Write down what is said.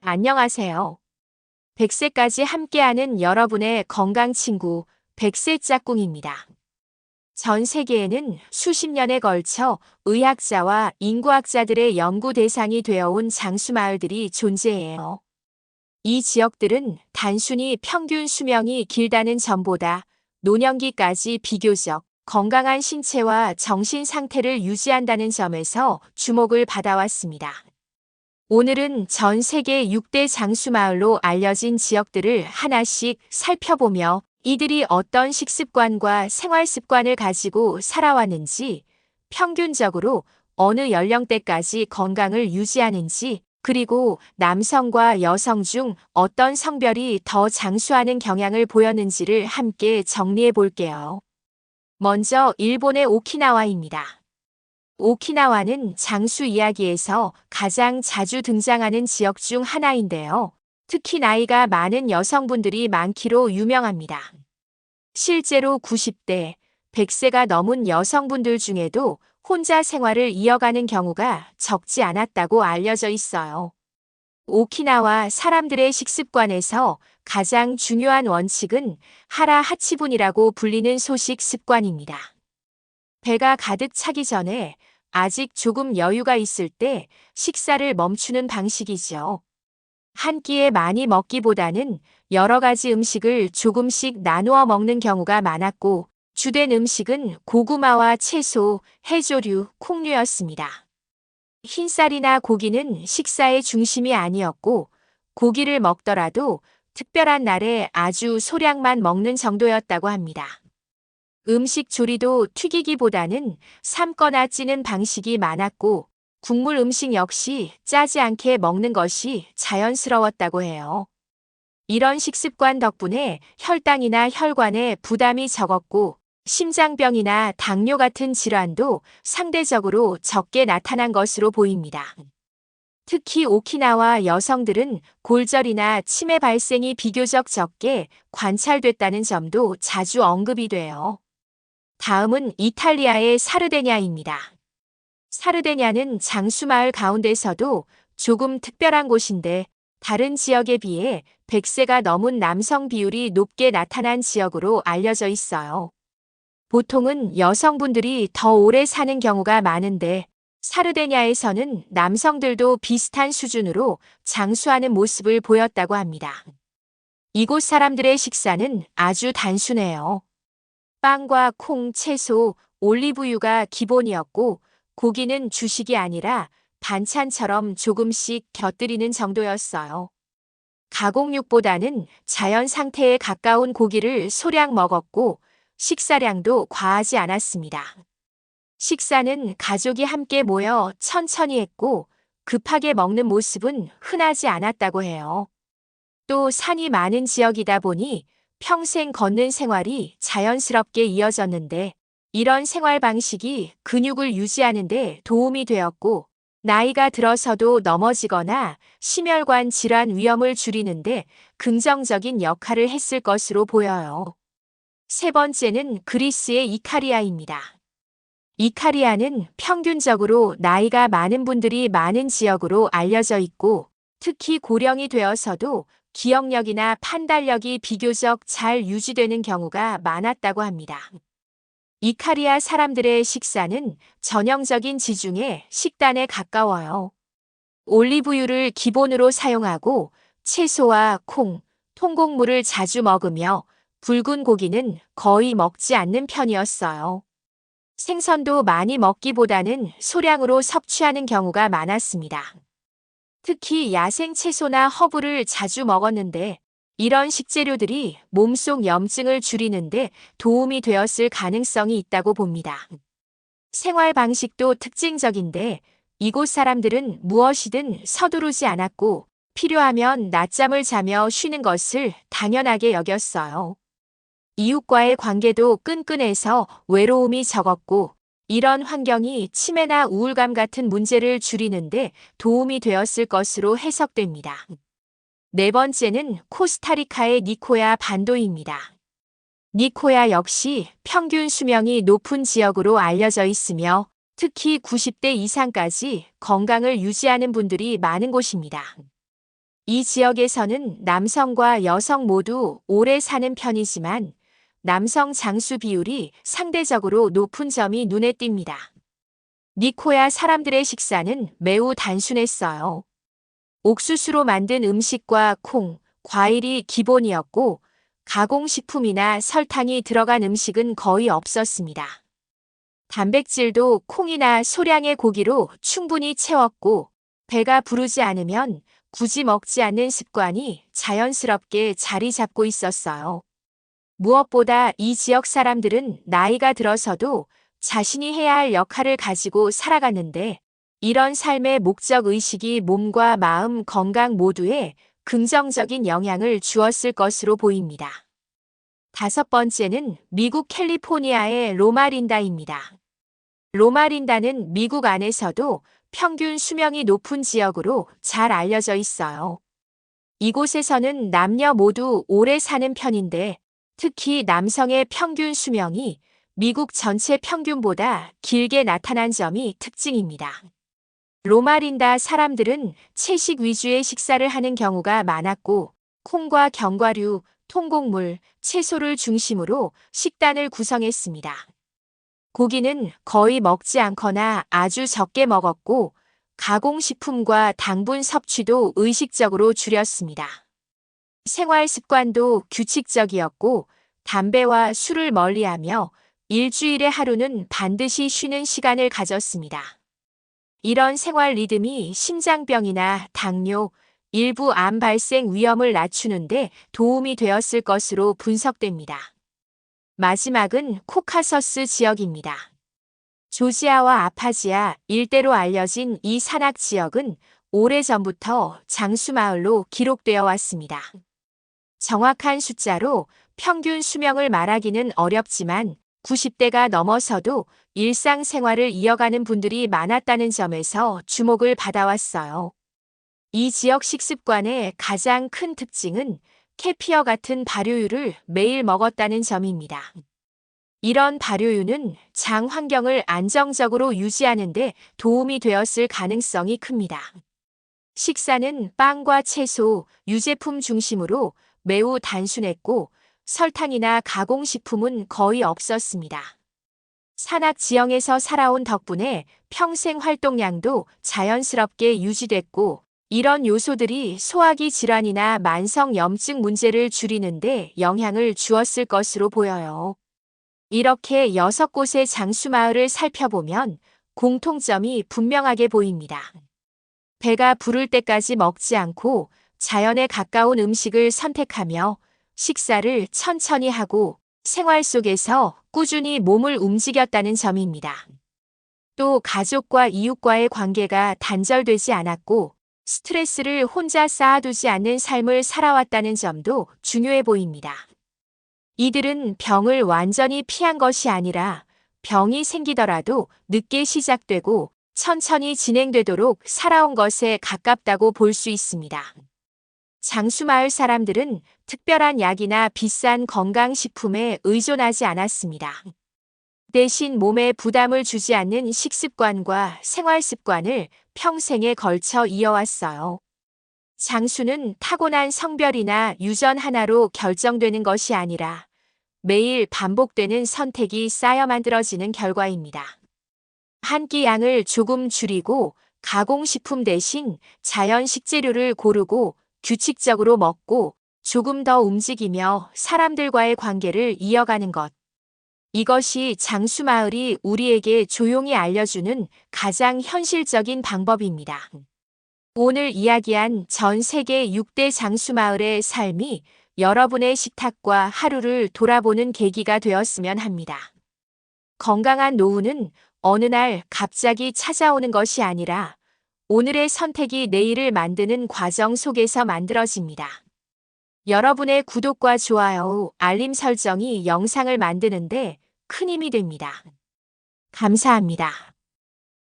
안녕하세요. 100세까지 함께하는 여러분의 건강 친구 100세 짝꿍입니다. 전 세계에는 수십 년에 걸쳐 의학자와 인구학자들의 연구 대상이 되어온 장수마을들이 존재해요. 이 지역들은 단순히 평균 수명이 길다는 점보다 노년기까지 비교적 건강한 신체와 정신 상태를 유지한다는 점에서 주목을 받아왔습니다. 오늘은 전 세계 6대 장수마을로 알려진 지역들을 하나씩 살펴보며 이들이 어떤 식습관과 생활 습관을 가지고 살아왔는지, 평균적으로 어느 연령대까지 건강을 유지하는지, 그리고 남성과 여성 중 어떤 성별이 더 장수하는 경향을 보였는지를 함께 정리해 볼게요. 먼저 일본의 오키나와입니다. 오키나와는 장수 이야기에서 가장 자주 등장하는 지역 중 하나인데요. 특히 나이가 많은 여성분들이 많기로 유명합니다. 실제로 90대, 100세가 넘은 여성분들 중에도 혼자 생활을 이어가는 경우가 적지 않았다고 알려져 있어요. 오키나와 사람들의 식습관에서 가장 중요한 원칙은 하라 하치분이라고 불리는 소식 습관입니다. 배가 가득 차기 전에 아직 조금 여유가 있을 때 식사를 멈추는 방식이죠. 한 끼에 많이 먹기보다는 여러 가지 음식을 조금씩 나누어 먹는 경우가 많았고, 주된 음식은 고구마와 채소, 해조류, 콩류였습니다. 흰쌀이나 고기는 식사의 중심이 아니었고, 고기를 먹더라도 특별한 날에 아주 소량만 먹는 정도였다고 합니다. 음식 조리도 튀기기보다는 삶거나 찌는 방식이 많았고, 국물 음식 역시 짜지 않게 먹는 것이 자연스러웠다고 해요. 이런 식습관 덕분에 혈당이나 혈관에 부담이 적었고, 심장병이나 당뇨 같은 질환도 상대적으로 적게 나타난 것으로 보입니다. 특히 오키나와 여성들은 골절이나 치매 발생이 비교적 적게 관찰됐다는 점도 자주 언급이 돼요. 다음은 이탈리아의 사르데냐입니다. 사르데냐는 장수마을 가운데서도 조금 특별한 곳인데, 다른 지역에 비해 100세가 넘은 남성 비율이 높게 나타난 지역으로 알려져 있어요. 보통은 여성분들이 더 오래 사는 경우가 많은데, 사르데냐에서는 남성들도 비슷한 수준으로 장수하는 모습을 보였다고 합니다. 이곳 사람들의 식사는 아주 단순해요. 빵과 콩, 채소, 올리브유가 기본이었고, 고기는 주식이 아니라 반찬처럼 조금씩 곁들이는 정도였어요. 가공육보다는 자연 상태에 가까운 고기를 소량 먹었고, 식사량도 과하지 않았습니다. 식사는 가족이 함께 모여 천천히 했고, 급하게 먹는 모습은 흔하지 않았다고 해요. 또 산이 많은 지역이다 보니 평생 걷는 생활이 자연스럽게 이어졌는데, 이런 생활 방식이 근육을 유지하는 데 도움이 되었고, 나이가 들어서도 넘어지거나 심혈관 질환 위험을 줄이는데 긍정적인 역할을 했을 것으로 보여요. 세 번째는 그리스의 이카리아입니다. 이카리아는 평균적으로 나이가 많은 분들이 많은 지역으로 알려져 있고, 특히 고령이 되어서도 기억력이나 판단력이 비교적 잘 유지되는 경우가 많았다고 합니다. 이카리아 사람들의 식사는 전형적인 지중해 식단에 가까워요. 올리브유를 기본으로 사용하고 채소와 콩, 통곡물을 자주 먹으며 붉은 고기는 거의 먹지 않는 편이었어요. 생선도 많이 먹기보다는 소량으로 섭취하는 경우가 많았습니다. 특히 야생 채소나 허브를 자주 먹었는데, 이런 식재료들이 몸속 염증을 줄이는데 도움이 되었을 가능성이 있다고 봅니다. 생활 방식도 특징적인데, 이곳 사람들은 무엇이든 서두르지 않았고, 필요하면 낮잠을 자며 쉬는 것을 당연하게 여겼어요. 이웃과의 관계도 끈끈해서 외로움이 적었고, 이런 환경이 치매나 우울감 같은 문제를 줄이는데 도움이 되었을 것으로 해석됩니다. 네 번째는 코스타리카의 니코야 반도입니다. 니코야 역시 평균 수명이 높은 지역으로 알려져 있으며, 특히 90대 이상까지 건강을 유지하는 분들이 많은 곳입니다. 이 지역에서는 남성과 여성 모두 오래 사는 편이지만 남성 장수 비율이 상대적으로 높은 점이 눈에 띕니다. 니코야 사람들의 식사는 매우 단순했어요. 옥수수로 만든 음식과 콩, 과일이 기본이었고 가공식품이나 설탕이 들어간 음식은 거의 없었습니다. 단백질도 콩이나 소량의 고기로 충분히 채웠고 배가 부르지 않으면 굳이 먹지 않는 습관이 자연스럽게 자리 잡고 있었어요. 무엇보다 이 지역 사람들은 나이가 들어서도 자신이 해야 할 역할을 가지고 살아갔는데 이런 삶의 목적 의식이 몸과 마음 건강 모두에 긍정적인 영향을 주었을 것으로 보입니다. 다섯 번째는 미국 캘리포니아의 로마린다입니다. 로마린다는 미국 안에서도 평균 수명이 높은 지역으로 잘 알려져 있어요. 이곳에서는 남녀 모두 오래 사는 편인데 특히 남성의 평균 수명이 미국 전체 평균보다 길게 나타난 점이 특징입니다. 로마린다 사람들은 채식 위주의 식사를 하는 경우가 많았고 콩과 견과류, 통곡물, 채소를 중심으로 식단을 구성했습니다. 고기는 거의 먹지 않거나 아주 적게 먹었고 가공식품과 당분 섭취도 의식적으로 줄였습니다. 생활 습관도 규칙적이었고 담배와 술을 멀리하며 일주일에 하루는 반드시 쉬는 시간을 가졌습니다. 이런 생활 리듬이 심장병이나 당뇨, 일부 암 발생 위험을 낮추는데 도움이 되었을 것으로 분석됩니다. 마지막은 코카서스 지역입니다. 조지아와 아파지아 일대로 알려진 이 산악 지역은 오래전부터 장수마을로 기록되어 왔습니다. 정확한 숫자로 평균 수명을 말하기는 어렵지만 90대가 넘어서도 일상생활을 이어가는 분들이 많았다는 점에서 주목을 받아왔어요. 이 지역 식습관의 가장 큰 특징은 캐피어 같은 발효유를 매일 먹었다는 점입니다. 이런 발효유는 장 환경을 안정적으로 유지하는 데 도움이 되었을 가능성이 큽니다. 식사는 빵과 채소, 유제품 중심으로 매우 단순했고 설탕이나 가공식품은 거의 없었습니다. 산악 지형에서 살아온 덕분에 평생 활동량도 자연스럽게 유지됐고 이런 요소들이 소화기 질환이나 만성 염증 문제를 줄이는데 영향을 주었을 것으로 보여요. 이렇게 6곳의 장수마을을 살펴보면 공통점이 분명하게 보입니다. 배가 부를 때까지 먹지 않고 자연에 가까운 음식을 선택하며 식사를 천천히 하고 생활 속에서 꾸준히 몸을 움직였다는 점입니다. 또 가족과 이웃과의 관계가 단절되지 않았고 스트레스를 혼자 쌓아두지 않는 삶을 살아왔다는 점도 중요해 보입니다. 이들은 병을 완전히 피한 것이 아니라 병이 생기더라도 늦게 시작되고 천천히 진행되도록 살아온 것에 가깝다고 볼 수 있습니다. 장수마을 사람들은 특별한 약이나 비싼 건강식품에 의존하지 않았습니다. 대신 몸에 부담을 주지 않는 식습관과 생활습관을 평생에 걸쳐 이어왔어요. 장수는 타고난 성별이나 유전 하나로 결정되는 것이 아니라 매일 반복되는 선택이 쌓여 만들어지는 결과입니다. 한 끼 양을 조금 줄이고 가공식품 대신 자연 식재료를 고르고 규칙적으로 먹고 조금 더 움직이며 사람들과의 관계를 이어가는 것. 이것이 장수마을이 우리에게 조용히 알려주는 가장 현실적인 방법입니다. 오늘 이야기한 전 세계 6대 장수마을의 삶이 여러분의 식탁과 하루를 돌아보는 계기가 되었으면 합니다. 건강한 노후는 어느 날 갑자기 찾아오는 것이 아니라 오늘의 선택이 내일을 만드는 과정 속에서 만들어집니다. 여러분의 구독과 좋아요, 알림 설정이 영상을 만드는데 큰 힘이 됩니다. 감사합니다.